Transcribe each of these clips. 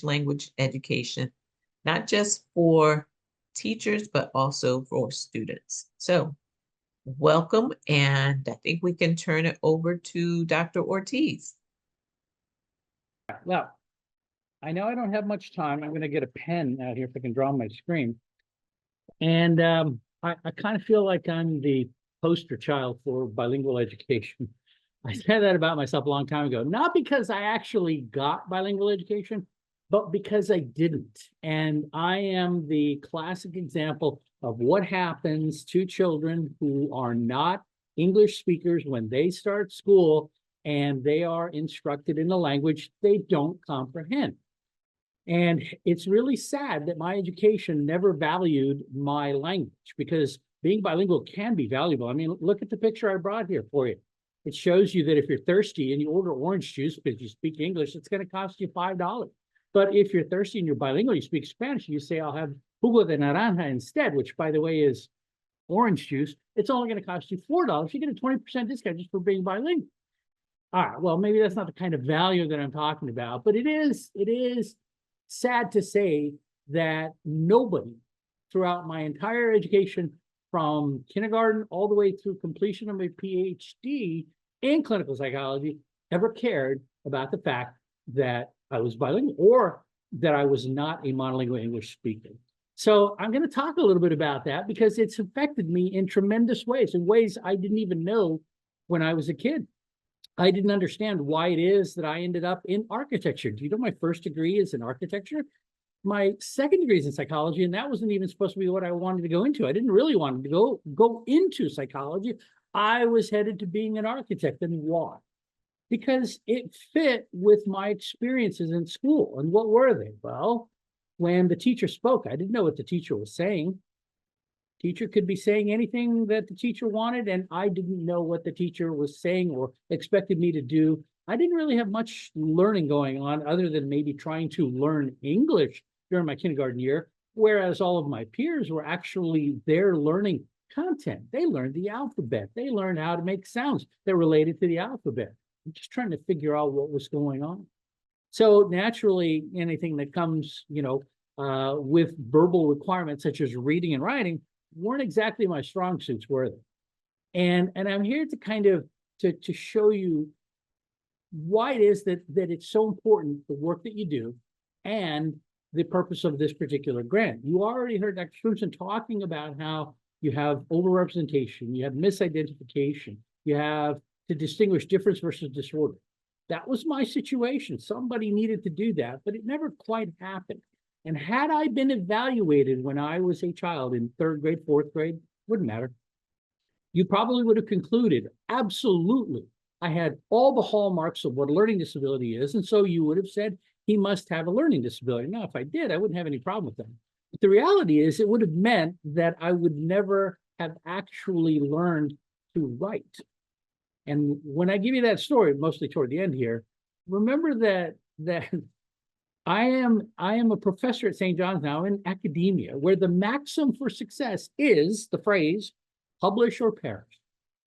English language education, not just for teachers, but also for students. So welcome, and I think we can turn it over to Dr. Ortiz. Well, I know I don't have much time. I'm going to get a pen out here if I can draw on my screen. And I kind of feel like I'm the poster child for bilingual education. I said that about myself a long time ago, not because I actually got bilingual education, but because I didn't. And I am the classic example of what happens to children who are not English speakers when they start school and they are instructed in a language they don't comprehend. And it's really sad that my education never valued my language, because being bilingual can be valuable. I mean, look at the picture I brought here for you. It shows you that if you're thirsty and you order orange juice because you speak English, it's going to cost you $5. But if you're thirsty and you're bilingual, you speak Spanish, you say, I'll have jugo de naranja instead, which, by the way, is orange juice. It's only going to cost you $4. You get a 20% discount just for being bilingual. All right, well, maybe that's not the kind of value that I'm talking about, but it is sad to say that nobody throughout my entire education, from kindergarten all the way through completion of my PhD in clinical psychology, ever cared about the fact that I was bilingual or that I was not a monolingual English speaker. So I'm going to talk a little bit about that because it's affected me in tremendous ways, in ways I didn't even know when I was a kid. I didn't understand why it is that I ended up in architecture. Do you know my first degree is in architecture? My second degree is in psychology, and that wasn't even supposed to be what I wanted to go into. I didn't really want to go into psychology. I was headed to being an architect. And why? Because it fit with my experiences in school. And what were they? Well, when the teacher spoke, I didn't know what the teacher was saying. Teacher could be saying anything that the teacher wanted, and I didn't know what the teacher was saying or expected me to do. I didn't really have much learning going on other than maybe trying to learn English during my kindergarten year, whereas all of my peers were actually there learning content. They learned the alphabet. They learned how to make sounds that related to the alphabet. I'm just trying to figure out what was going on. So naturally, anything that comes, with verbal requirements such as reading and writing weren't exactly my strong suits, were they? And I'm here to kind of to show you why it is that it's so important, the work that you do and the purpose of this particular grant. You already heard Dr. Swenson talking about how you have overrepresentation, you have misidentification, you have to distinguish difference versus disorder. That was my situation. Somebody needed to do that, but it never quite happened. And had I been evaluated when I was a child in third grade, fourth grade, wouldn't matter. You probably would have concluded, absolutely, I had all the hallmarks of what a learning disability is. And so you would have said, he must have a learning disability. Now, if I did, I wouldn't have any problem with that. But the reality is it would have meant that I would never have actually learned to write. And when I give you that story, mostly toward the end here, remember that I am a professor at St. John's now in academia, where the maxim for success is the phrase, publish or perish.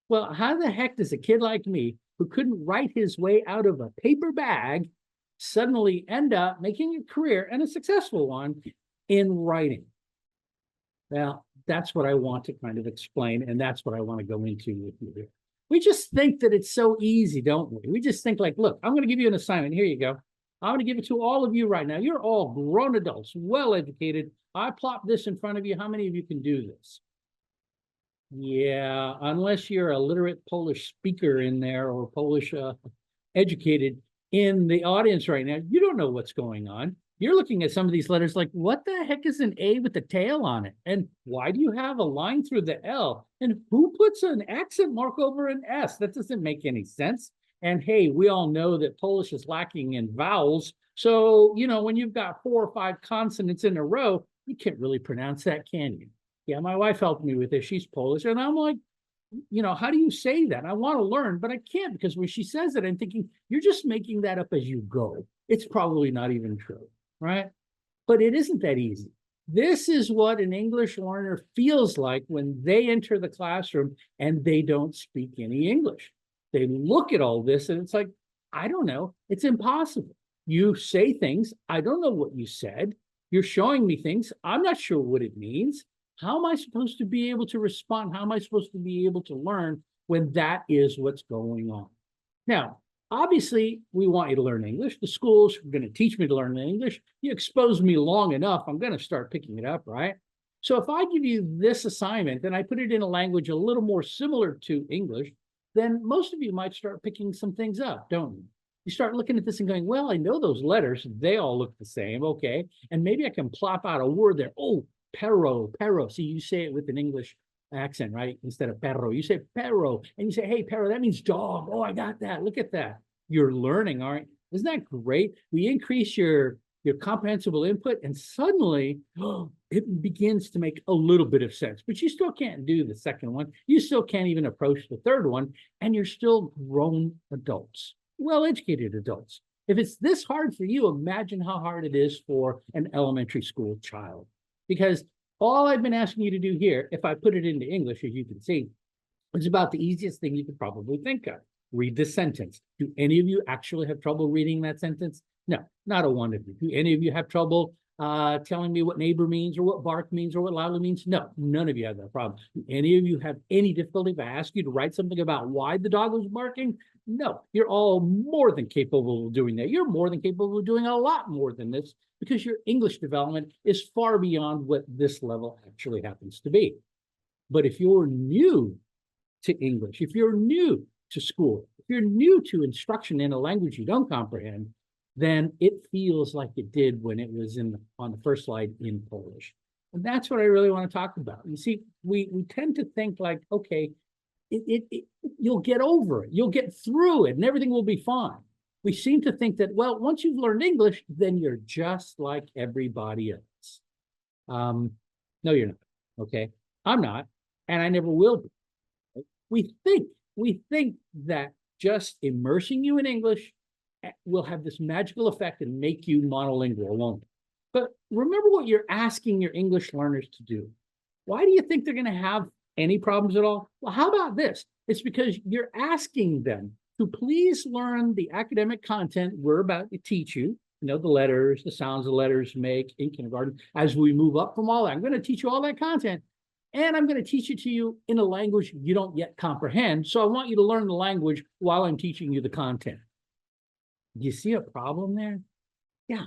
Well, how the heck does a kid like me, who couldn't write his way out of a paper bag, suddenly end up making a career, and a successful one, in writing? Well, that's what I want to kind of explain, and that's what I want to go into with you here. We just think that it's so easy, don't we? We just think like, look, I'm going to give you an assignment. Here you go. I'm going to give it to all of you right now. You're all grown adults, well-educated. I plop this in front of you. How many of you can do this? Yeah, unless you're a literate Polish speaker in there or Polish educated in the audience right now, you don't know what's going on. You're looking at some of these letters like, what the heck is an A with a tail on it? And why do you have a line through the L? And who puts an accent mark over an S? That doesn't make any sense. And hey, we all know that Polish is lacking in vowels. So, when you've got 4 or 5 consonants in a row, you can't really pronounce that, can you? Yeah, my wife helped me with this. She's Polish. And I'm like, how do you say that? I want to learn, but I can't, because when she says it, I'm thinking, you're just making that up as you go. It's probably not even true, right? But it isn't that easy. This is what an English learner feels like when they enter the classroom and they don't speak any English. They look at all this and it's like, I don't know, it's impossible. You say things, I don't know what you said. You're showing me things, I'm not sure what it means. How am I supposed to be able to respond? How am I supposed to be able to learn when that is what's going on? Now, obviously, we want you to learn English. The schools are going to teach me to learn English. You expose me long enough, I'm going to start picking it up, right? So if I give you this assignment and I put it in a language a little more similar to English, then most of you might start picking some things up, don't you? You start looking at this and going, well, I know those letters, they all look the same, okay? And maybe I can plop out a word there. Oh, perro, perro. See, you say it with an English accent, right? Instead of perro, you say perro, and you say, hey, perro, that means dog. Oh, I got that. Look at that. You're learning, aren't you? Isn't that great? We increase your comprehensible input, and suddenly it begins to make a little bit of sense. But you still can't do the second one. You still can't even approach the third one, and you're still grown adults, well-educated adults. If it's this hard for you, imagine how hard it is for an elementary school child. Because all I've been asking you to do here, if I put it into English, as you can see, is about the easiest thing you could probably think of. Read this sentence. Do any of you actually have trouble reading that sentence? No, not a one of you. Do any of you have trouble telling me what neighbor means or what bark means or what loudly means? No, none of you have that problem. Do any of you have any difficulty if I ask you to write something about why the dog was barking? No, you're all more than capable of doing that. You're more than capable of doing a lot more than this because your English development is far beyond what this level actually happens to be. But if you're new to English, if you're new to school, if you're new to instruction in a language you don't comprehend, then it feels like it did when it was on the first slide in Polish. And that's what I really want to talk about. You see, we tend to think like, okay, you'll get over it, you'll get through it, and everything will be fine. We seem to think that, well, once you've learned English, then you're just like everybody else. No, you're not, okay? I'm not, and I never will be. We think that just immersing you in English will have this magical effect and make you monolingual alone. But remember what you're asking your English learners to do. Why do you think they're going to have any problems at all? Well, how about this? It's because you're asking them to please learn the academic content we're about to teach you. You know, the letters, the sounds the letters make in kindergarten. As we move up from all that, I'm going to teach you all that content. And I'm going to teach it to you in a language you don't yet comprehend. So I want you to learn the language while I'm teaching you the content. Do you see a problem there? Yeah.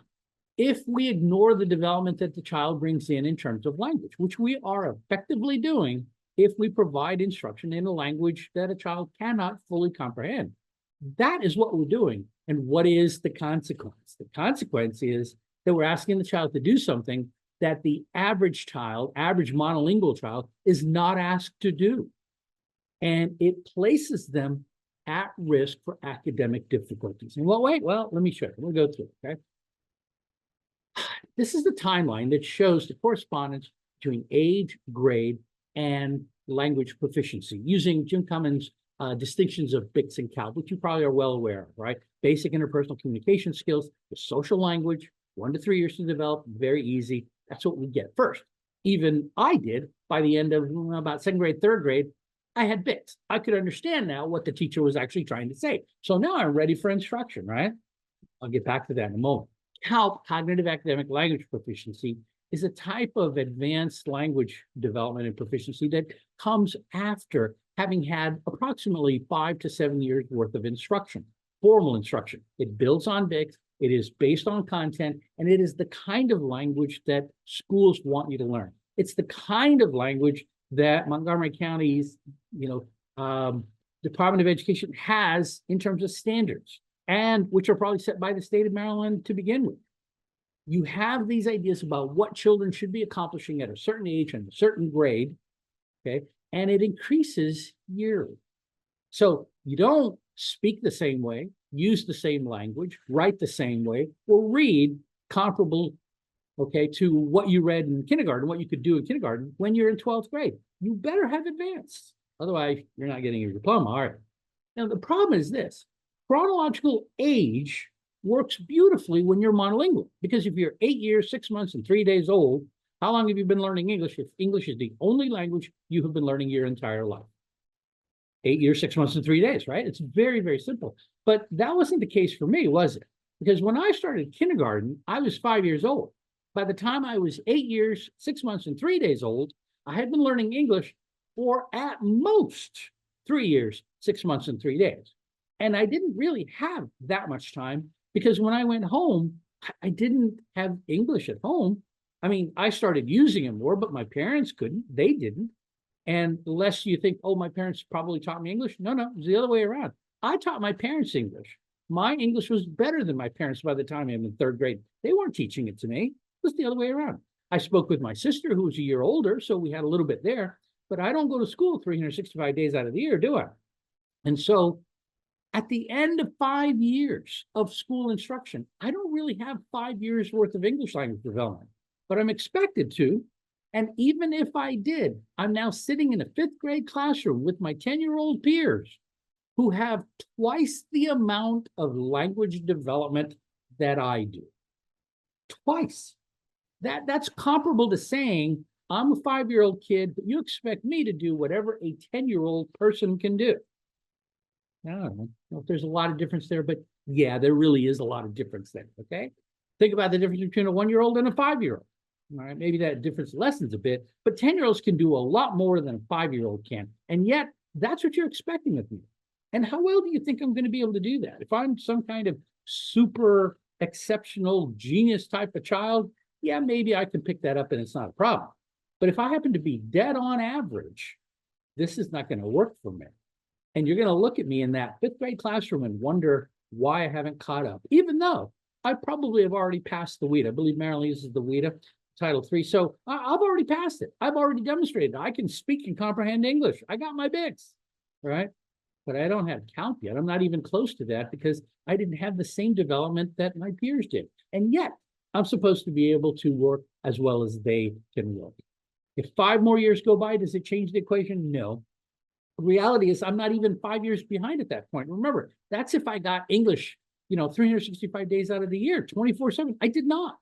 If we ignore the development that the child brings in terms of language, which we are effectively doing if we provide instruction in a language that a child cannot fully comprehend. That is what we're doing. And what is the consequence? The consequence is that we're asking the child to do something that the average child, average monolingual child, is not asked to do. And it places them at risk for academic difficulties. In what way? Well, let me show you. We'll go through it, okay? This is the timeline that shows the correspondence between age, grade, and language proficiency using Jim Cummins' distinctions of BICS and CALB, which you probably are well aware of, right? Basic interpersonal communication skills, the social language, 1 to 3 years to develop, very easy. That's what we get first. Even I did by the end of about 2nd grade, 3rd grade, I had BICS. I could understand now what the teacher was actually trying to say. So now I'm ready for instruction, right? I'll get back to that in a moment. CALP, cognitive academic language proficiency, is a type of advanced language development and proficiency that comes after having had approximately 5 to 7 years worth of instruction, formal instruction. It builds on BICS, it is based on content, and it is the kind of language that schools want you to learn. It's the kind of language that Montgomery County's, Department of Education has in terms of standards, and which are probably set by the state of Maryland to begin with. You have these ideas about what children should be accomplishing at a certain age and a certain grade, okay? And it increases yearly. So you don't speak the same way, use the same language, write the same way, or read comparable, okay, to what you read in kindergarten, what you could do in kindergarten when you're in 12th grade. You better have advanced. Otherwise, you're not getting your diploma, are you? Now, the problem is this. Chronological age works beautifully when you're monolingual, because if you're 8 years, 6 months, and 3 days old, how long have you been learning English if English is the only language you have been learning your entire life? 8 years, 6 months, and 3 days, right? It's very, very simple. But that wasn't the case for me, was it? Because when I started kindergarten, I was 5 years old. By the time I was 8 years, 6 months, and 3 days old, I had been learning English for at most 3 years, 6 months, and 3 days. And I didn't really have that much time because when I went home, I didn't have English at home. I mean, I started using it more, but my parents couldn't. They didn't. And lest you think, oh, my parents probably taught me English. No, no, it was the other way around. I taught my parents English. My English was better than my parents by the time I'm in third grade. They weren't teaching it to me. It was the other way around. I spoke with my sister, who was a year older, so we had a little bit there. But I don't go to school 365 days out of the year, do I? And so at the end of 5 years of school instruction, I don't really have 5 years worth of English language development, but I'm expected to. And even if I did, I'm now sitting in a fifth grade classroom with my 10-year-old peers who have twice the amount of language development that I do. Twice. That's comparable to saying, I'm a 5-year-old kid, but you expect me to do whatever a 10-year-old person can do. I don't know if there's a lot of difference there, but yeah, there really is a lot of difference there, okay? Think about the difference between a 1-year-old and a 5-year-old. All right, maybe that difference lessens a bit, but 10-year-olds can do a lot more than a 5-year-old can. And yet, that's what you're expecting of me. And how well do you think I'm going to be able to do that? If I'm some kind of super exceptional genius type of child, yeah, maybe I can pick that up and it's not a problem. But if I happen to be dead on average, this is not going to work for me. And you're going to look at me in that fifth grade classroom and wonder why I haven't caught up, even though I probably have already passed the WIDA. I believe Maryland uses the WIDA, Title III. So I've already passed it. I've already demonstrated I can speak and comprehend English. I got my BICS, right? But I don't have count yet. I'm not even close to that because I didn't have the same development that my peers did. And yet, I'm supposed to be able to work as well as they can work. If 5 more years go by, does it change the equation? No. The reality is I'm not even 5 years behind at that point. Remember, that's if I got English, 365 days out of the year, 24/7. I did not.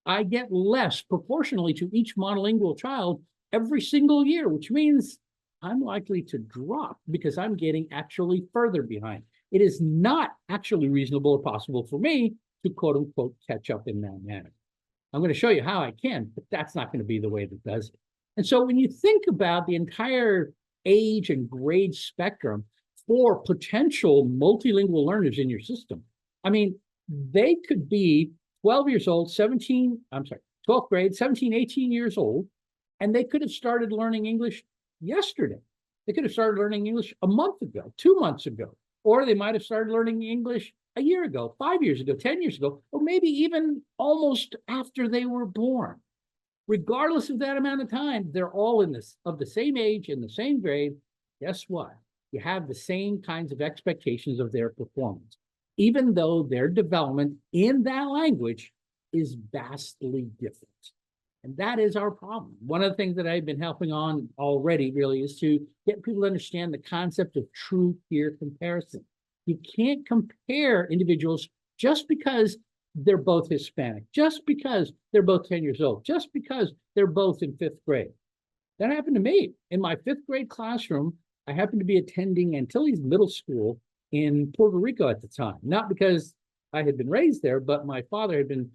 I get less proportionally to each monolingual child every single year, which means I'm likely to drop because I'm getting actually further behind. It is not actually reasonable or possible for me to quote unquote catch up in that manner. I'm going to show you how I can, but that's not going to be the way that does it. And so when you think about the entire age and grade spectrum for potential multilingual learners in your system, I mean, they could be 12 years old, 12th grade, 17, 18 years old, and they could have started learning English yesterday. They could have started learning English a month ago, 2 months ago, or they might have started learning English a year ago, 5 years ago, 10 years ago, or maybe even almost after they were born. Regardless of that amount of time, they're all of the same age, in the same grade. Guess what? You have the same kinds of expectations of their performance, even though their development in that language is vastly different. And that is our problem. One of the things that I've been helping on already really is to get people to understand the concept of true peer comparison. You can't compare individuals just because they're both Hispanic, just because they're both 10 years old, just because they're both in fifth grade. That happened to me. In my fifth grade classroom, I happened to be attending Antilles Middle School in Puerto Rico at the time, not because I had been raised there, but my father had been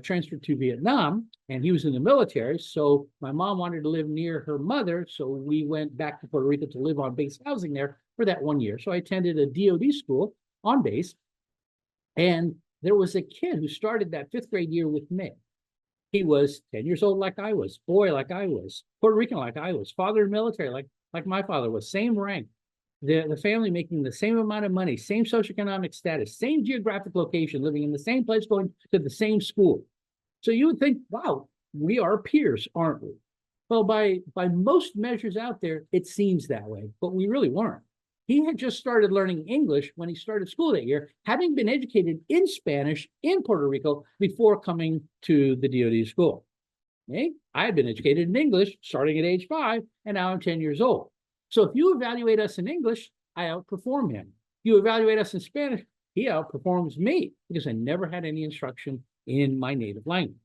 transferred to Vietnam and he was in the military. So my mom wanted to live near her mother. So we went back to Puerto Rico to live on base housing there for that 1 year. So I attended a DOD school on base. And there was a kid who started that fifth grade year with me. He was 10 years old like I was, boy like I was, Puerto Rican like I was, father in the military like my father was, same rank. The family making the same amount of money, same socioeconomic status, same geographic location, living in the same place, going to the same school. So you would think, wow, we are peers, aren't we? Well, by most measures out there, it seems that way, but we really weren't. He had just started learning English when he started school that year, having been educated in Spanish in Puerto Rico before coming to the DOD school. Okay? I had been educated in English starting at age 5, and now I'm 10 years old. So if you evaluate us in English, I outperform him. You evaluate us in Spanish, he outperforms me because I never had any instruction in my native language.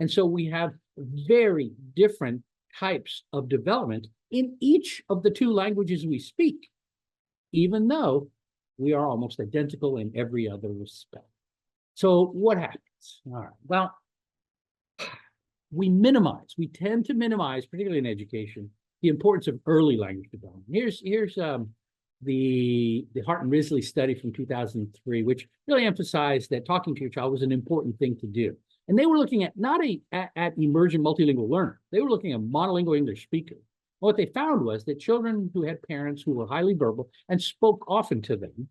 And so we have very different types of development in each of the 2 languages we speak, even though we are almost identical in every other respect. So what happens? All right. Well, we tend to minimize, particularly in education, the importance of early language development. Here's the Hart and Risley study from 2003, which really emphasized that talking to your child was an important thing to do. And they were looking at not at emergent multilingual learners. They were looking at monolingual English speakers. What they found was that children who had parents who were highly verbal and spoke often to them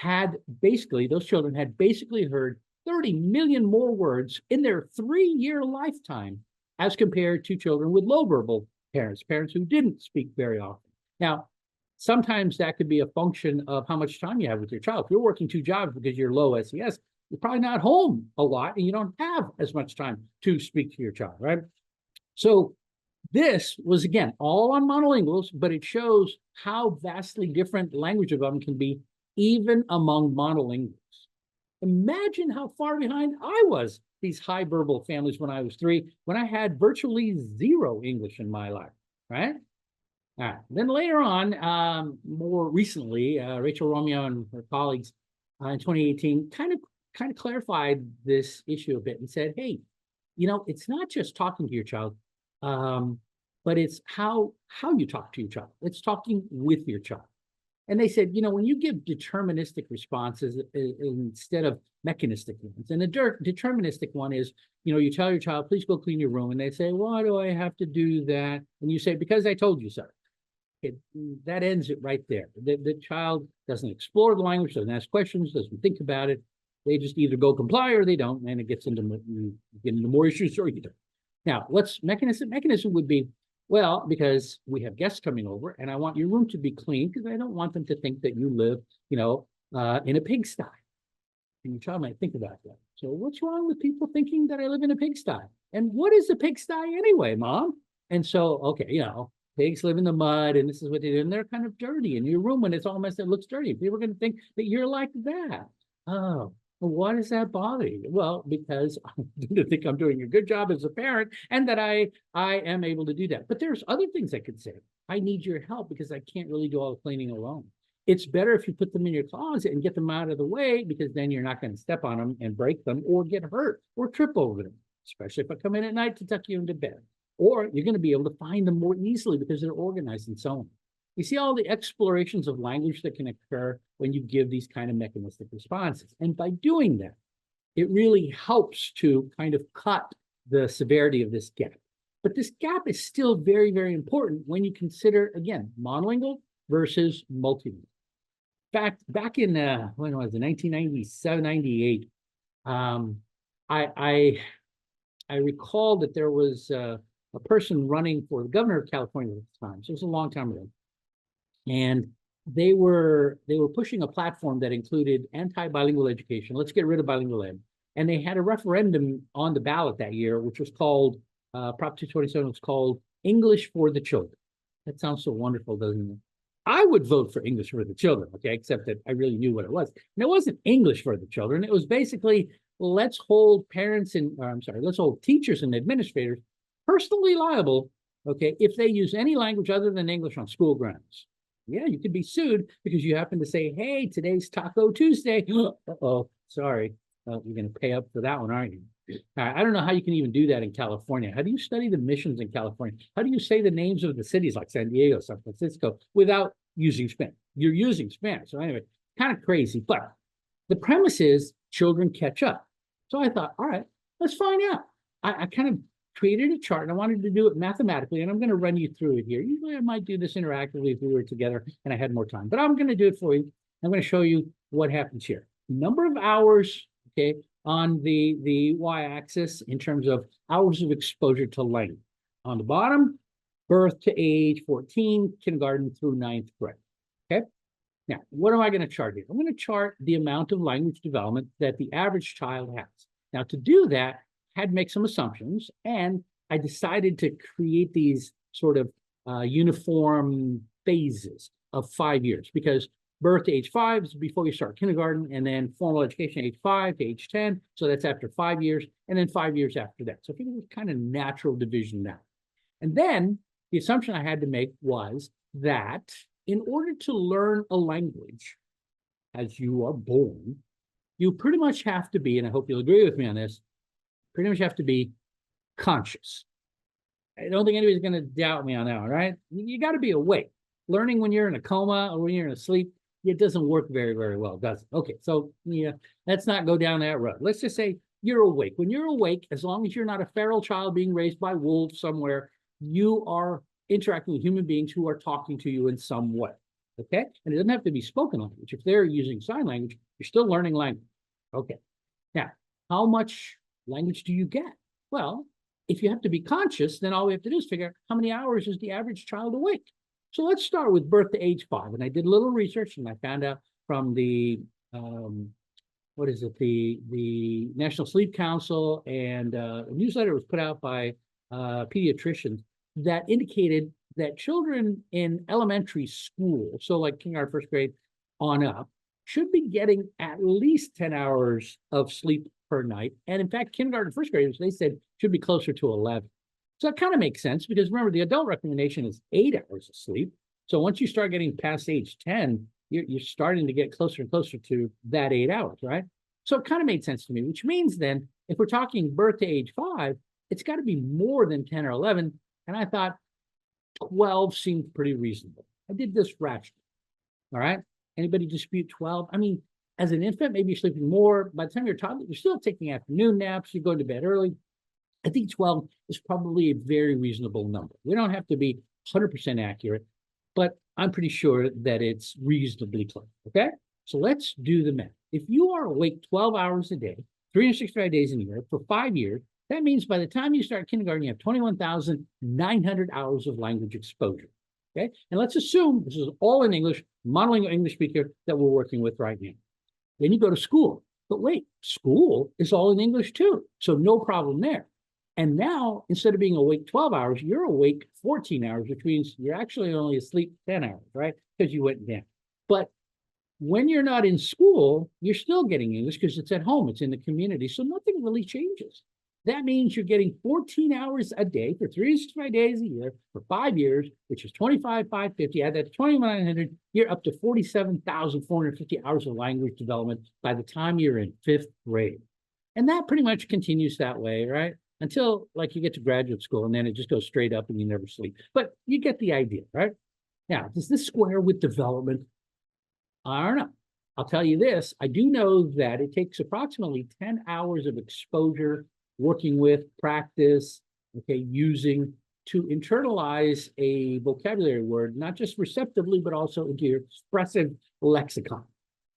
those children had basically heard 30 million more words in their 3-year lifetime as compared to children with low verbal parents who didn't speak very often. Now, sometimes that could be a function of how much time you have with your child. If you're working 2 jobs because you're low SES, you're probably not home a lot and you don't have as much time to speak to your child, right? So this was, again, all on monolinguals, but it shows how vastly different language development can be even among monolinguals. Imagine how far behind I was these high verbal families when I was 3, when I had virtually 0 English in my life, right? All right. Then later on, more recently, Rachel Romeo and her colleagues in 2018 kind of clarified this issue a bit and said, hey, it's not just talking to your child, but it's how you talk to your child. It's talking with your child. And they said, when you give deterministic responses instead of mechanistic ones, and a deterministic one is, you tell your child, please go clean your room. And they say, why do I have to do that? And you say, because I told you so. That ends it right there. The child doesn't explore the language, doesn't ask questions, doesn't think about it. They just either go comply or they don't, and it gets into more issues or you don't. Now, what's mechanism? Mechanism would be, well, because we have guests coming over and I want your room to be clean because I don't want them to think that you live, in a pigsty. And your child might think about that. So what's wrong with people thinking that I live in a pigsty? And what is a pigsty anyway, Mom? And so, okay, pigs live in the mud and this is what they do. And they're kind of dirty. And your room, when it's all messed up, looks dirty. People are going to think that you're like that. Oh, well, why does that bother you? Well, because I think I'm doing a good job as a parent and that I am able to do that. But there's other things I could say. I need your help because I can't really do all the cleaning alone. It's better if you put them in your closet and get them out of the way because then you're not going to step on them and break them or get hurt or trip over them, especially if I come in at night to tuck you into bed. Or you're going to be able to find them more easily because they're organized and so on. You see all the explorations of language that can occur when you give these kind of mechanistic responses. And by doing that, it really helps to kind of cut the severity of this gap. But this gap is still very, very important when you consider, again, monolingual versus multilingual. Back in, when was it, 1997, 98, I recall that there was a person running for the governor of California at the time. So it was a long time ago. And they were pushing a platform that included anti-bilingual education. Let's get rid of bilingual ed. And they had a referendum on the ballot that year, which was called, Prop 227 was called English for the Children. That sounds so wonderful, doesn't it? I would vote for English for the Children, okay, except that I really knew what it was. And it wasn't English for the children. It was basically, let's hold let's hold teachers and administrators personally liable, okay, if they use any language other than English on school grounds. Yeah, you could be sued because you happen to say, hey, today's Taco Tuesday. Uh-oh, sorry. You're going to pay up for that one, aren't you? I don't know how you can even do that in California. How do you study the missions in California? How do you say the names of the cities like San Diego, San Francisco, without using Spanish? You're using Spanish. So anyway, kind of crazy. But the premise is children catch up. So I thought, all right, let's find out. I kind of created a chart and I wanted to do it mathematically, and I'm going to run you through it here. Usually I might do this interactively if we were together and I had more time, but I'm going to do it for you. I'm going to show you what happens here. Number of hours, okay, on the y-axis in terms of hours of exposure to language. On the bottom, birth to age 14, kindergarten through 9th grade, okay? Now, what am I going to chart here? I'm going to chart the amount of language development that the average child has. Now, to do that, I had to make some assumptions, and I decided to create these sort of uniform phases of 5 years, because birth to age 5 is before you start kindergarten, and then formal education age 5 to age 10. So that's after 5 years, and then 5 years after that. So I think it was kind of natural division now. And then the assumption I had to make was that in order to learn a language as you are born, you pretty much have to be, and I hope you'll agree with me on this, pretty much have to be conscious. I don't think anybody's going to doubt me on that one, right? You got to be awake. Learning when you're in a coma or when you're in a sleep, it doesn't work very, very well, does it? Okay, so yeah, let's not go down that road. Let's just say you're awake. When you're awake, as long as you're not a feral child being raised by wolves somewhere, you are interacting with human beings who are talking to you in some way. Okay, and it doesn't have to be spoken language. If they're using sign language, you're still learning language. Okay, now how much language do you get? Well, if you have to be conscious, then all we have to do is figure out how many hours is the average child awake. So let's start with birth to age 5. And I did a little research, and I found out from the what is it, the National Sleep Council, and a newsletter was put out by pediatricians that indicated that children in elementary school, so like kindergarten, first grade on up, should be getting at least 10 hours of sleep per night. And in fact, kindergarten, first graders, they said should be closer to 11. So it kind of makes sense because remember, the adult recommendation is 8 hours of sleep. So once you start getting past age 10, you're starting to get closer and closer to that 8 hours, right? So it kind of made sense to me, which means then if we're talking birth to age 5, it's got to be more than 10 or 11. And I thought 12 seemed pretty reasonable. I did this rationally. All right. Anybody dispute 12? I mean, as an infant, maybe you're sleeping more. By the time you're a toddler, you're still taking afternoon naps. You're going to bed early. I think 12 is probably a very reasonable number. We don't have to be 100% accurate, but I'm pretty sure that it's reasonably close. Okay. So let's do the math. If you are awake 12 hours a day, 365 days in a year for 5 years, that means by the time you start kindergarten, you have 21,900 hours of language exposure. Okay. And let's assume this is all in English, monolingual English speaker that we're working with right now. Then you go to school. But wait, school is all in English too. So no problem there. And now, instead of being awake 12 hours, you're awake 14 hours, which means you're actually only asleep 10 hours, right? Because you went down. But when you're not in school, you're still getting English because it's at home, it's in the community. So nothing really changes. That means you're getting 14 hours a day for 365 days a year for 5 years, which is 25,550. Add that to 2,900, you're up to 47,450 hours of language development by the time you're in 5th grade. And that pretty much continues that way, right? Until like you get to graduate school, and then it just goes straight up and you never sleep. But you get the idea, right? Now, does this square with development? I don't know. I'll tell you this. I do know that it takes approximately 10 hours of exposure, working with, practice, okay, using to internalize a vocabulary word, not just receptively, but also into your expressive lexicon.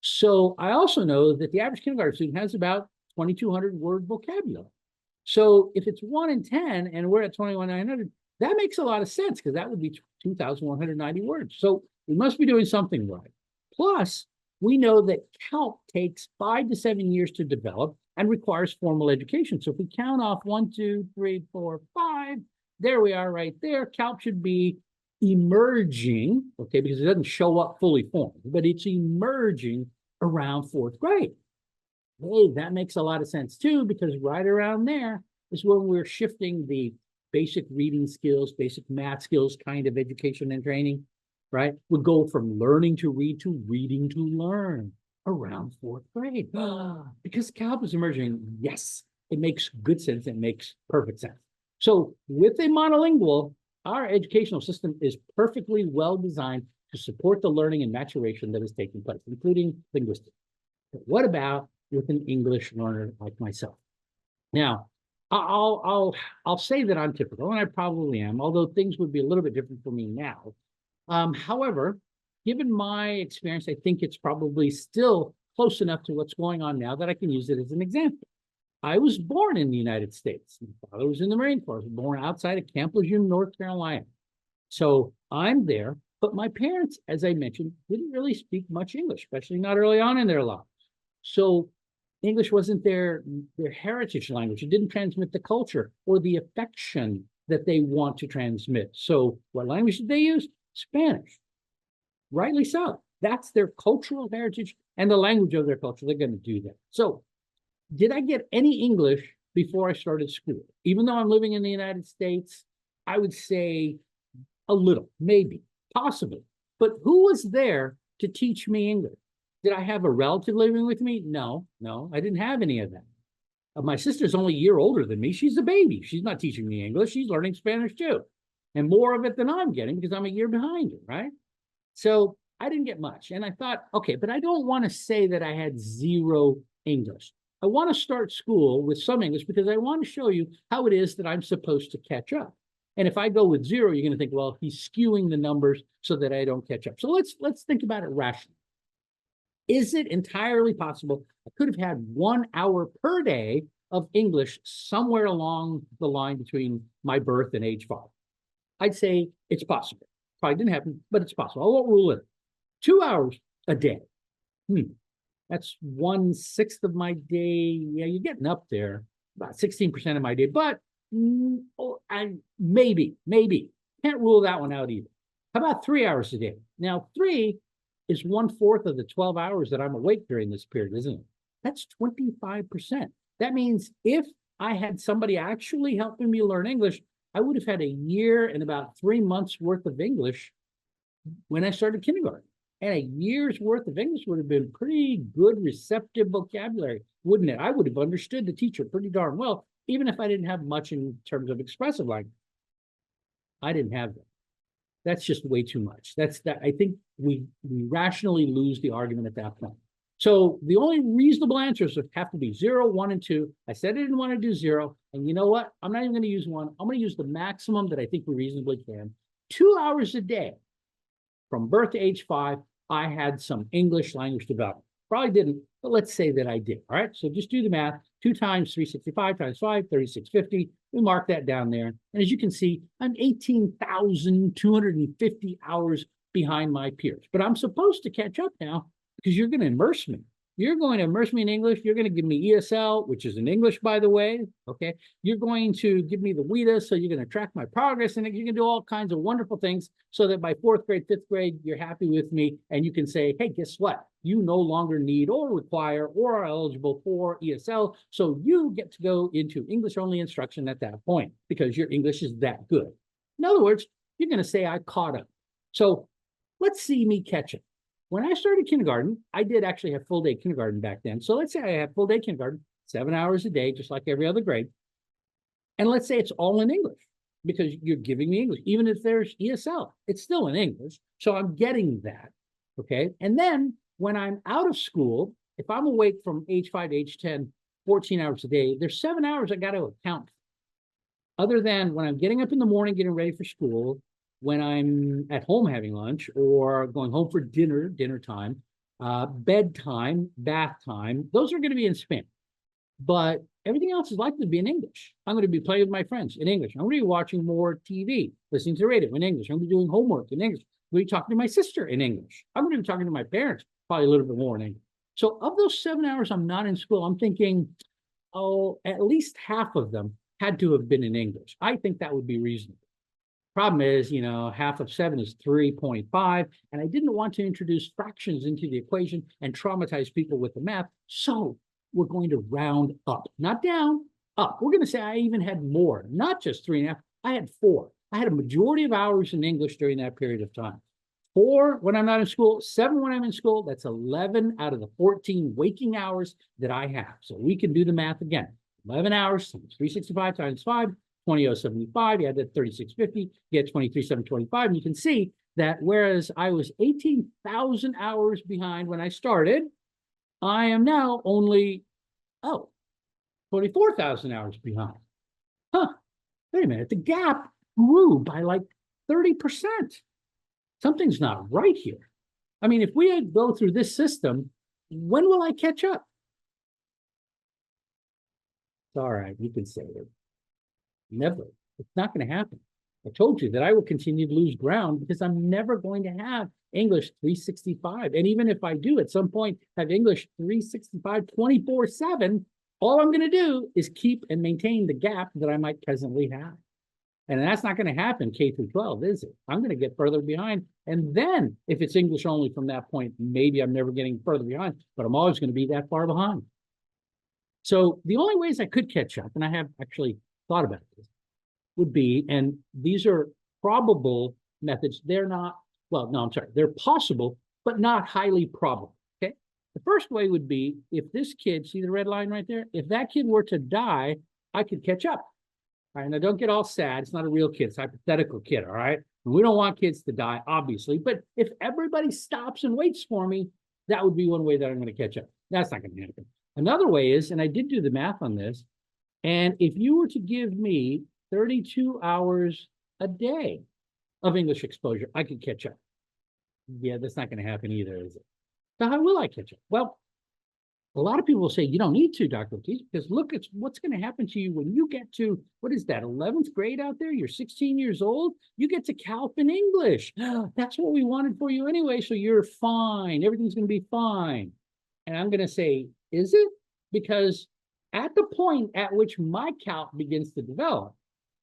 So I also know that the average kindergarten student has about 2,200 word vocabulary. So if it's 1 in 10 and we're at 21,900, that makes a lot of sense because that would be 2,190 words. So we must be doing something right. Plus, we know that count takes 5 to 7 years to develop and requires formal education. So if we count off 1, 2, 3, 4, 5, there we are right there. Count should be emerging, okay, because it doesn't show up fully formed, but it's emerging around 4th grade. Hey, that makes a lot of sense too, because right around there is when we're shifting the basic reading skills, basic math skills kind of education and training, right? We go from learning to read to reading to learn around 4th grade. Because calc is emerging, yes, it makes good sense. It makes perfect sense. So with a monolingual, our educational system is perfectly well designed to support the learning and maturation that is taking place, including linguistics. But what about with an English learner like myself? Now, I'll say that I'm typical, and I probably am, although things would be a little bit different for me now. However, given my experience, I think it's probably still close enough to what's going on now that I can use it as an example. I was born in the United States. My father was in the Marine Corps. I was born outside of Camp Lejeune, North Carolina. So I'm there, but my parents, as I mentioned, didn't really speak much English, especially not early on in their lives. So English wasn't their heritage language. It didn't transmit the culture or the affection that they want to transmit. So what language did they use? Spanish. Rightly so. That's their cultural heritage and the language of their culture. They're going to do that. So did I get any English before I started school? Even though I'm living in the United States, I would say a little, maybe, possibly. But who was there to teach me English? Did I have a relative living with me? No, no, I didn't have any of that. My sister's only a year older than me. She's a baby. She's not teaching me English. She's learning Spanish too. And more of it than I'm getting because I'm a year behind her, right? So I didn't get much. And I thought, okay, but I don't want to say that I had zero English. I want to start school with some English because I want to show you how it is that I'm supposed to catch up. And if I go with zero, you're going to think, well, he's skewing the numbers so that I don't catch up. So let's think about it rationally. Is it entirely possible I could have had 1 hour per day of English somewhere along the line between my birth and age 5? I'd say it's possible. Probably didn't happen, but it's possible. I won't rule it. 2 hours a day. That's 1/6 of my day. Yeah, you're getting up there. About 16% of my day, but maybe can't rule that one out either. How about 3 hours a day? Now, 3 is 1/4 of the 12 hours that I'm awake during this period, isn't it? That's 25%. That means if I had somebody actually helping me learn English, I would have had a year and about 3 months worth of English when I started kindergarten. And a year's worth of English would have been pretty good, receptive vocabulary, wouldn't it? I would have understood the teacher pretty darn well, even if I didn't have much in terms of expressive language. I didn't have that. That's just way too much. That's that. I think we rationally lose the argument at that point. So the only reasonable answers have to be 0, 1, and 2. I said I didn't want to do 0. And you know what? I'm not even going to use 1. I'm going to use the maximum that I think we reasonably can. 2 hours a day from birth to age 5, I had some English language development. Probably didn't, but let's say that I did. All right. So just do the math. 2 times 365 times 5, 3650. We mark that down there. And as you can see, I'm 18,250 hours behind my peers. But I'm supposed to catch up now because you're going to immerse me. You're going to immerse me in English. You're going to give me ESL, which is in English, by the way. Okay. You're going to give me the WIDA, so you're going to track my progress, and you can do all kinds of wonderful things so that by 4th grade, 5th grade, you're happy with me, and you can say, hey, guess what? You no longer need or require or are eligible for ESL, so you get to go into English-only instruction at that point because your English is that good. In other words, you're going to say I caught up. So let's see me catch up. When I started kindergarten, I did actually have full day kindergarten back then. So let's say I have full day kindergarten, 7 hours a day, just like every other grade. And let's say it's all in English because you're giving me English. Even if there's ESL, it's still in English. So I'm getting that. Okay. And then when I'm out of school, if I'm awake from age 5 to age 10, 14 hours a day, there's 7 hours I got to account for. Other than when I'm getting up in the morning, getting ready for school, when I'm at home having lunch or going home for dinner time, bedtime, bath time, those are going to be in Spanish. But everything else is likely to be in English. I'm going to be playing with my friends in English. I'm going to be watching more TV, listening to radio in English. I'm going to be doing homework in English. I'm going to be talking to my sister in English. I'm going to be talking to my parents, probably a little bit more in English. So of those 7 hours I'm not in school, I'm thinking, oh, at least half of them had to have been in English. I think that would be reasonable. Problem is, half of 7 is 3.5, and I didn't want to introduce fractions into the equation and traumatize people with the math. So we're going to round up, not down, up. We're going to say I even had more, not just 3.5. I had 4. I had a majority of hours in English during that period of time. 4 when I'm not in school, 7 when I'm in school. That's 11 out of the 14 waking hours that I have. So we can do the math again. 11 hours times 365 times 5. 20,075, you had that 3650, you had 23,725, and you can see that whereas I was 18,000 hours behind when I started, I am now only, 24,000 hours behind. Wait a minute, the gap grew by like 30%. Something's not right here. I mean, if we go through this system, when will I catch up? It's all right, you can say it. Never. It's not going to happen. I told you that I will continue to lose ground because I'm never going to have English 365. And even if I do at some point have English 365 24/7, all I'm going to do is keep and maintain the gap that I might presently have. And that's not going to happen K through 12, is it? I'm going to get further behind. And then if it's English only from that point, maybe I'm never getting further behind, but I'm always going to be that far behind. So the only ways I could catch up, and I have actually thought about this, would be, and these are probable methods, they're not, well, no, I'm sorry, they're possible, but not highly probable, okay? The first way would be if this kid, see the red line right there? If that kid were to die, I could catch up. All right, now don't get all sad. It's not a real kid, it's a hypothetical kid, all right? And we don't want kids to die, obviously, but if everybody stops and waits for me, that would be one way that I'm going to catch up. That's not going to happen. Another way is, and I did do the math on this, and if you were to give me 32 hours a day of English exposure, I could catch up. Yeah, that's not going to happen either, is it? So how will I catch up? Well, a lot of people will say, you don't need to, Dr. Ortiz, because look at what's going to happen to you when you get to, what is that, 11th grade out there? You're 16 years old. You get to CALP in English. That's what we wanted for you anyway, so you're fine. Everything's going to be fine. And I'm going to say, is it? Because at the point at which my CALP begins to develop,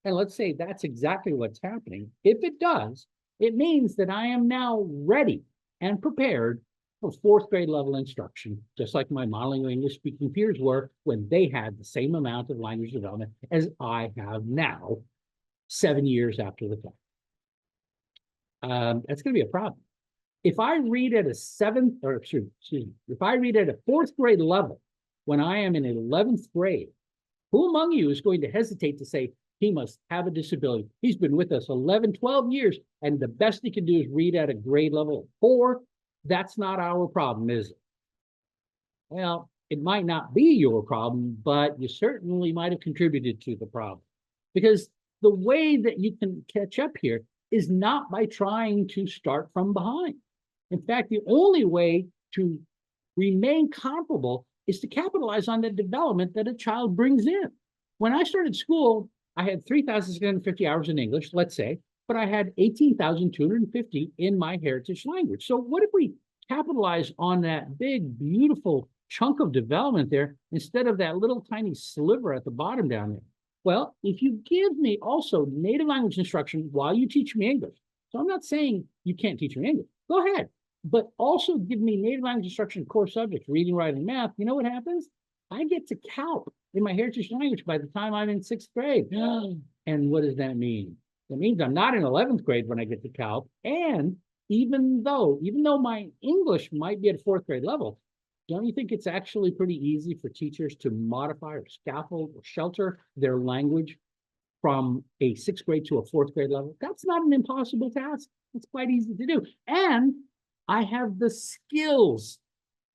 and let's say that's exactly what's happening, if it does, it means that I am now ready and prepared for fourth grade level instruction, just like my monolingual English speaking peers were when they had the same amount of language development as I have now, 7 years after the fact. That's going to be a problem. If I read at a if I read at a fourth grade level when I am in 11th grade, who among you is going to hesitate to say, he must have a disability? He's been with us 11, 12 years, and the best he can do is read at a grade level of 4. That's not our problem, is it? Well, it might not be your problem, but you certainly might have contributed to the problem. Because the way that you can catch up here is not by trying to start from behind. In fact, the only way to remain comparable is to capitalize on the development that a child brings in. When I started school, I had 3,650 hours in English, let's say, but I had 18,250 in my heritage language. So what if we capitalize on that big, beautiful chunk of development there instead of that little tiny sliver at the bottom down there? Well, if you give me also native language instruction while you teach me English, so I'm not saying you can't teach me English, go ahead, but also give me native language instruction core subjects, reading, writing, math. You know what happens? I get to CALP in my heritage language by the time I'm in 6th grade. And what does that mean? It means I'm not in 11th grade when I get to CALP. And even though my English might be at 4th grade level, don't you think it's actually pretty easy for teachers to modify or scaffold or shelter their language from a 6th grade to a 4th grade level? That's not an impossible task. It's quite easy to do. And I have the skills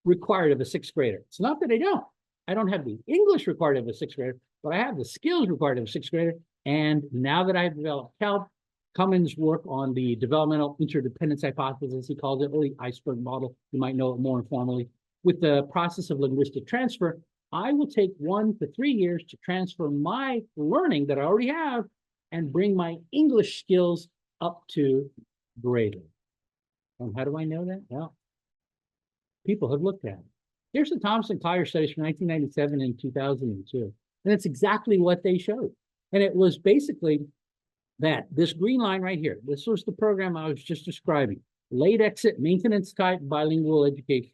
required of a 6th grader. It's not that I don't. I don't have the English required of a 6th grader, but I have the skills required of a 6th grader. And now that I've developed CALP, Cummins' work on the developmental interdependence hypothesis, he calls it, or the iceberg model, you might know it more informally, with the process of linguistic transfer, I will take 1 to 3 years to transfer my learning that I already have and bring my English skills up to grade level. And how do I know that? Well, people have looked at it. Here's the Thomson-Collier studies from 1997 and 2002. And it's exactly what they showed. And it was basically that this green line right here, this was the program I was just describing, late exit, maintenance type, bilingual education.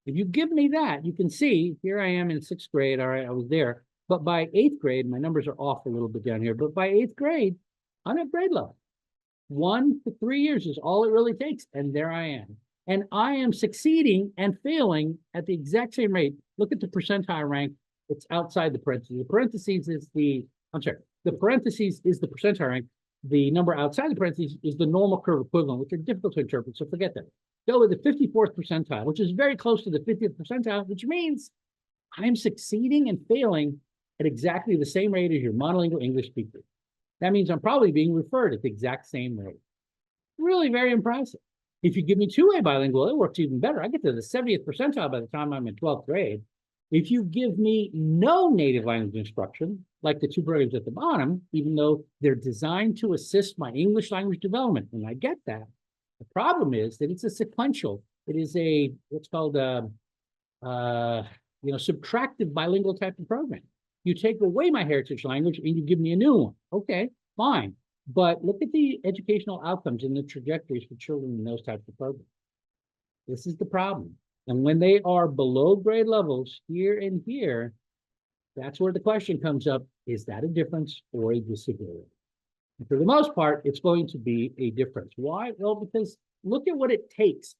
If you give me that, you can see, here I am in 6th grade, all right, I was there. But by 8th grade, my numbers are off a little bit down here, but by 8th grade, I'm at grade level. 1 to 3 years is all it really takes, and there I am. And I am succeeding and failing at the exact same rate. Look at the percentile rank. It's outside the parentheses. The parentheses is the parentheses is the percentile rank. The number outside the parentheses is the normal curve equivalent, which are difficult to interpret, so forget that. Go with the 54th percentile, which is very close to the 50th percentile, which means I'm succeeding and failing at exactly the same rate as your monolingual English speaker. That means I'm probably being referred at the exact same rate. Really very impressive. If you give me two-way bilingual, it works even better. I get to the 70th percentile by the time I'm in 12th grade. If you give me no native language instruction, like the 2 programs at the bottom, even though they're designed to assist my English language development, and I get that, the problem is that it's a sequential. It is a, what's called a, subtractive bilingual type of program. You take away my heritage language and you give me a new one. Okay, fine. But look at the educational outcomes and the trajectories for children in those types of programs. This is the problem. And when they are below grade levels here and here, that's where the question comes up, is that a difference or a disability? And for the most part, it's going to be a difference. Why? Well, because look at what it takes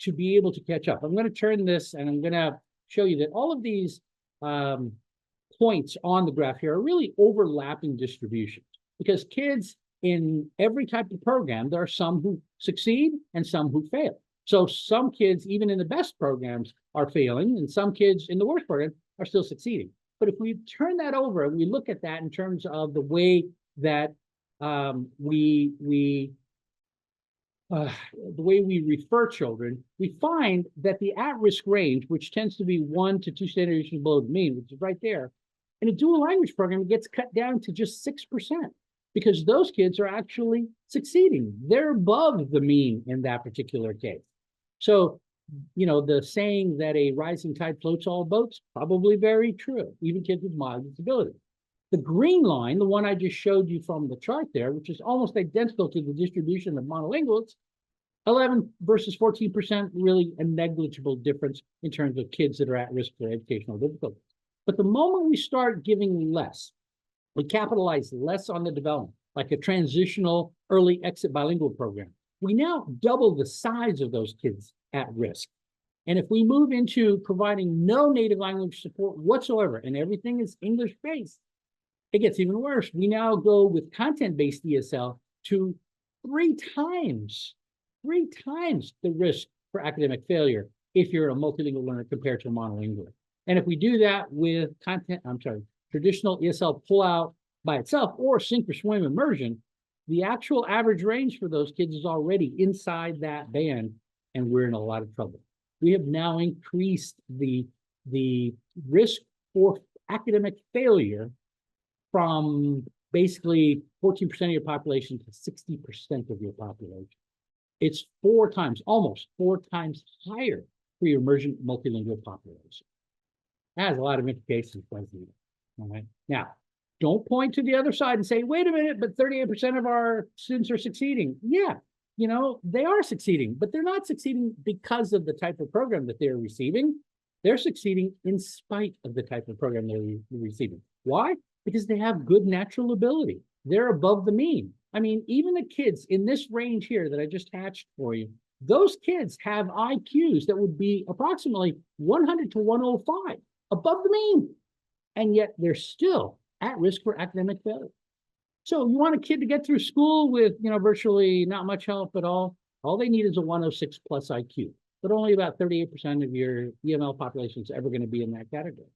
to be able to catch up. I'm going to turn this and I'm going to show you that all of these points on the graph here are really overlapping distributions, because kids in every type of program, there are some who succeed and some who fail. So some kids, even in the best programs, are failing, and some kids in the worst program are still succeeding. But if we turn that over and we look at that in terms of the way that the way we refer children, we find that the at-risk range, which tends to be 1 to 2 standard deviations below the mean, which is right there, in a dual language program, it gets cut down to just 6%, because those kids are actually succeeding. They're above the mean in that particular case. So, you know, the saying that a rising tide floats all boats, probably very true, even kids with mild disability. The green line, the one I just showed you from the chart there, which is almost identical to the distribution of monolinguals, 11 versus 14%, really a negligible difference in terms of kids that are at risk for educational difficulties. But the moment we start giving less, we capitalize less on the development, like a transitional early exit bilingual program, we now double the size of those kids at risk. And if we move into providing no native language support whatsoever, and everything is English-based, it gets even worse. We now go with content-based ESL to three times the risk for academic failure if you're a multilingual learner compared to a monolingual. And if we do that with traditional ESL pullout by itself or sink or swim immersion, the actual average range for those kids is already inside that band, and we're in a lot of trouble. We have now increased the risk for academic failure from basically 14% of your population to 60% of your population. It's almost four times higher for your emergent multilingual population. That has a lot of implications, President. All right. Now, don't point to the other side and say, wait a minute, but 38% of our students are succeeding. Yeah, you know, they are succeeding, but they're not succeeding because of the type of program that they're receiving. They're succeeding in spite of the type of program they're receiving. Why? Because they have good natural ability. They're above the mean. I mean, even the kids in this range here that I just hatched for you, those kids have IQs that would be approximately 100 to 105, above the mean. And yet they're still at risk for academic failure. So you want a kid to get through school with, you know, virtually not much help at all. All they need is a 106 plus IQ, but only about 38% of your EML population is ever going to be in that category.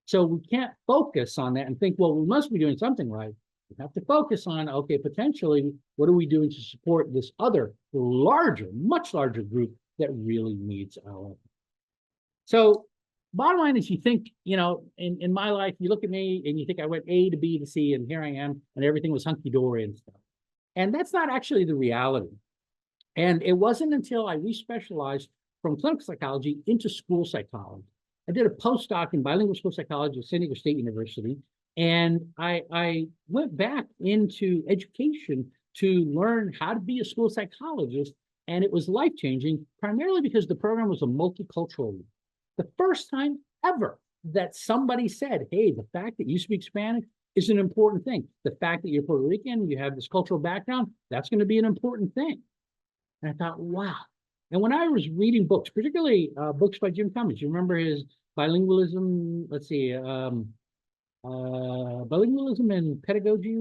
So we can't focus on that and think, well, we must be doing something right. We have to focus on, okay, potentially, what are we doing to support this other larger, much larger group that really needs our help? So bottom line is, you think, you know, in my life, you look at me and you think I went A to B to C, and here I am, and everything was hunky-dory and stuff. And that's not actually the reality. And it wasn't until I respecialized from clinical psychology into school psychology. I did a postdoc in bilingual school psychology at San Diego State University, and I went back into education to learn how to be a school psychologist, and it was life-changing, primarily because the program was a multicultural one. The first time ever that somebody said, hey, the fact that you speak Spanish is an important thing. The fact that you're Puerto Rican, you have this cultural background, that's going to be an important thing. And I thought, wow. And when I was reading books, particularly books by Jim Cummings, you remember his bilingualism, let's see, bilingualism and pedagogy,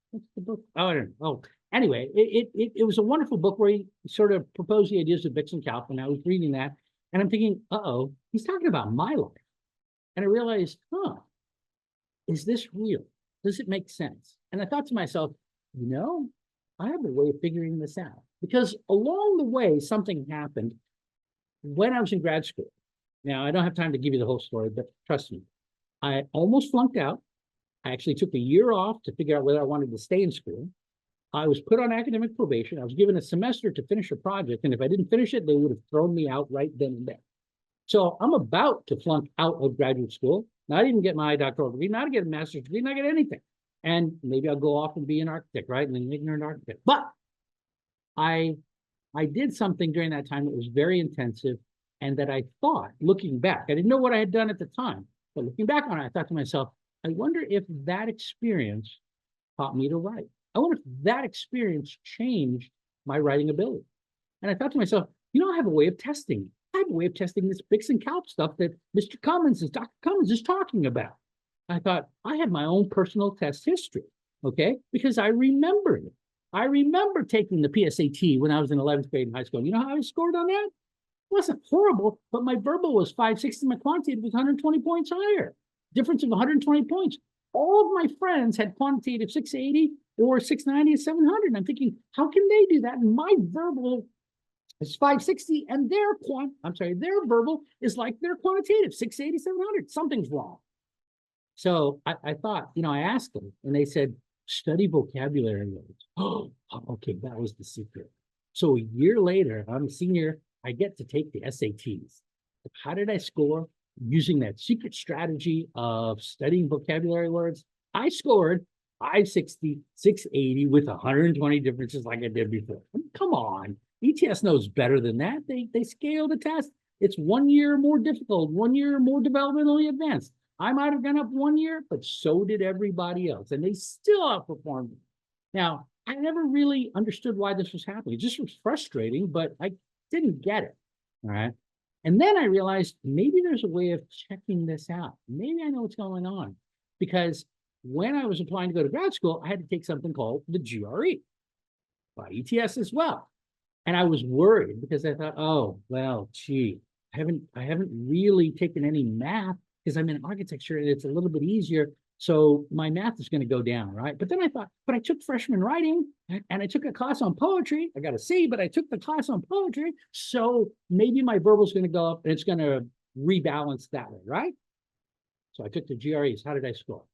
what's the book? Oh, I don't know. Oh, anyway, it was a wonderful book where he sort of proposed the ideas of Dixon Kalp, and I was reading that, and I'm thinking, uh-oh, he's talking about my life. And I realized, is this real? Does it make sense? And I thought to myself, you know, I have a way of figuring this out. Because along the way, something happened when I was in grad school. Now, I don't have time to give you the whole story, but trust me, I almost flunked out. I actually took a year off to figure out whether I wanted to stay in school. I was put on academic probation. I was given a semester to finish a project, and if I didn't finish it, they would have thrown me out right then and there. So I'm about to flunk out of graduate school, not even get my doctoral degree, not get a master's degree, not get anything. And maybe I'll go off and be an architect, right? And an ignorant architect. But I did something during that time that was very intensive, and that I thought, looking back, I didn't know what I had done at the time, but looking back on it, I thought to myself, I wonder if that experience taught me to write. I wonder if that experience changed my writing ability. And I thought to myself, I have a way of testing. I have a way of testing this Bix and Calp stuff that Dr. Cummins is talking about. I thought, I have my own personal test history, okay? Because I remember it. I remember taking the PSAT when I was in 11th grade in high school. You know how I scored on that? It wasn't horrible, but my verbal was 560, my quantitative was 120 points higher. Difference of 120 points. All of my friends had quantitative 680 or 690 or 700. And I'm thinking, how can they do that? And my verbal is 560, and their verbal is like their quantitative 680, 700. Something's wrong. So I thought, I asked them, and they said, study vocabulary words. Oh, okay, that was the secret. So a year later, I'm a senior, I get to take the SATs. How did I score? Using that secret strategy of studying vocabulary words, I scored 560, 680 with 120 differences like I did before. Come on, ETS knows better than that. They scale the test. It's 1 year more difficult, 1 year more developmentally advanced. I might have gone up 1 year, but so did everybody else, and they still outperformed me. Now, I never really understood why this was happening. It just was frustrating, but I didn't get it. All right. And then I realized maybe there's a way of checking this out. Maybe I know what's going on. Because when I was applying to go to grad school, I had to take something called the GRE by ETS as well. And I was worried because I thought, oh, well, gee, I haven't really taken any math because I'm in architecture and it's a little bit easier. So my math is going to go down, right? But then I thought, but I took freshman writing and I took a class on poetry. I got a C, but I took the class on poetry. So maybe my verbal is going to go up and it's going to rebalance that way, right? So I took the GREs. How did I score?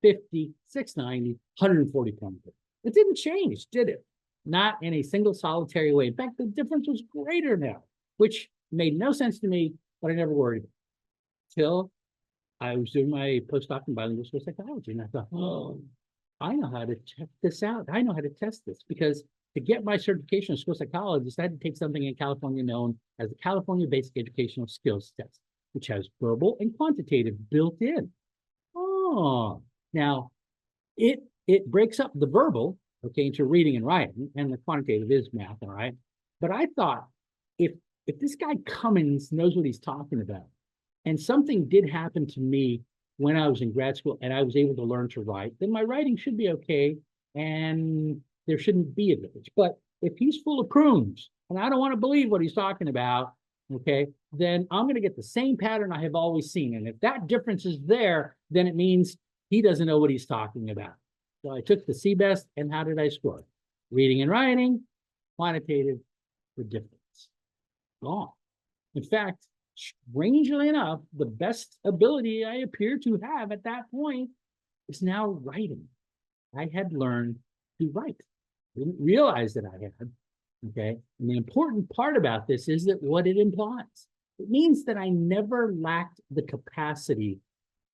50, 690, 140 points. It didn't change, did it? Not in a single solitary way. In fact, the difference was greater now, which made no sense to me, but I never worried till I was doing my postdoc in bilingual school psychology, and I thought, oh, I know how to check this out. I know how to test this because to get my certification as school psychologist, I had to take something in California known as the California Basic Educational Skills Test, which has verbal and quantitative built in. Oh, now it breaks up the verbal, okay, into reading and writing, and the quantitative is math, all right. But I thought if this guy Cummins knows what he's talking about, and something did happen to me when I was in grad school and I was able to learn to write, then my writing should be okay and there shouldn't be a difference. But if he's full of prunes and I don't want to believe what he's talking about, okay, then I'm going to get the same pattern I have always seen. And if that difference is there, then it means he doesn't know what he's talking about. So I took the CBEST, and how did I score? Reading and writing, quantitative, the difference. Gone. In fact, strangely enough, the best ability I appear to have at that point is now writing. I had learned to write. I didn't realize that I had, okay? And the important part about this is that what it implies. It means that I never lacked the capacity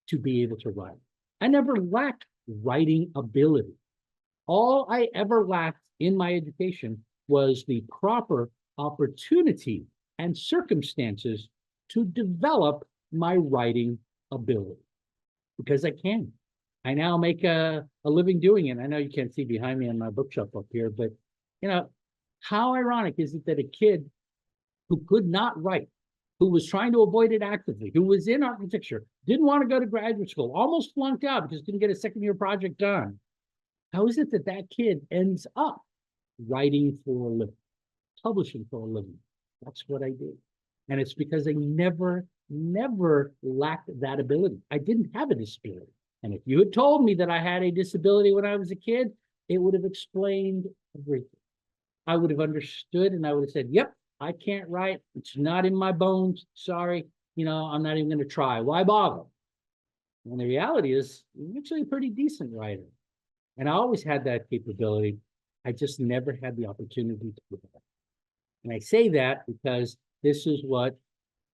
to be able to write. I never lacked writing ability. All I ever lacked in my education was the proper opportunity and circumstances to develop my writing ability, because I can. I now make a living doing it. I know you can't see behind me on my bookshelf up here, but how ironic is it that a kid who could not write, who was trying to avoid it actively, who was in architecture, didn't want to go to graduate school, almost flunked out because didn't get a second-year project done. How is it that that kid ends up writing for a living, publishing for a living? That's what I did. And it's because I never lacked that ability. I didn't have a disability. And if you had told me that I had a disability when I was a kid, it would have explained everything. I would have understood and I would have said, yep, I can't write. It's not in my bones. Sorry. I'm not even going to try. Why bother? And the reality is, I'm actually a pretty decent writer. And I always had that capability. I just never had the opportunity to do that. And I say that because this is what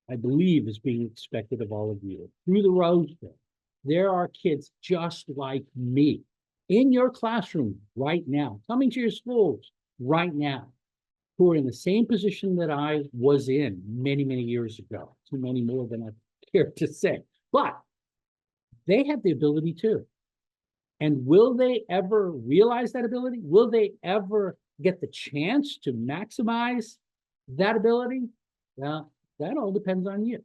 I believe is being expected of all of you. Through the Rose Bowl, there are kids just like me in your classroom right now, coming to your schools right now, who are in the same position that I was in many, many years ago. Too many more than I care to say. But they have the ability too. And will they ever realize that ability? Will they ever get the chance to maximize That ability, well, that all depends on you.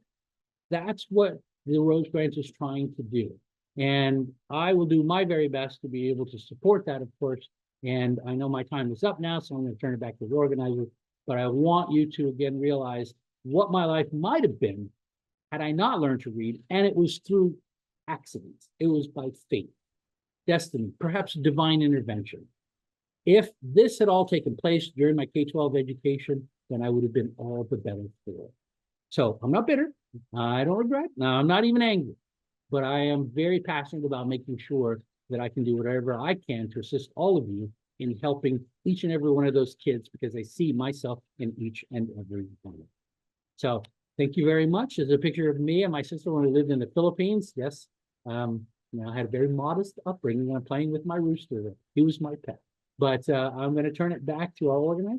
That's what the Rose Grant is trying to do. And I will do my very best to be able to support that, of course. And I know my time is up now, so I'm going to turn it back to the organizer. But I want you to again realize what my life might have been had I not learned to read. And it was through accidents. It was by fate, destiny, perhaps divine intervention. If this had all taken place during my K-12 education, then I would have been all the better for it. So I'm not bitter. I don't regret. No, I'm not even angry. But I am very passionate about making sure that I can do whatever I can to assist all of you in helping each and every one of those kids, because I see myself in each and every one of them. So thank you very much. There's a picture of me and my sister when we lived in the Philippines. Yes. I had a very modest upbringing when I'm playing with my rooster. He was my pet. But I'm going to turn it back to our organizer.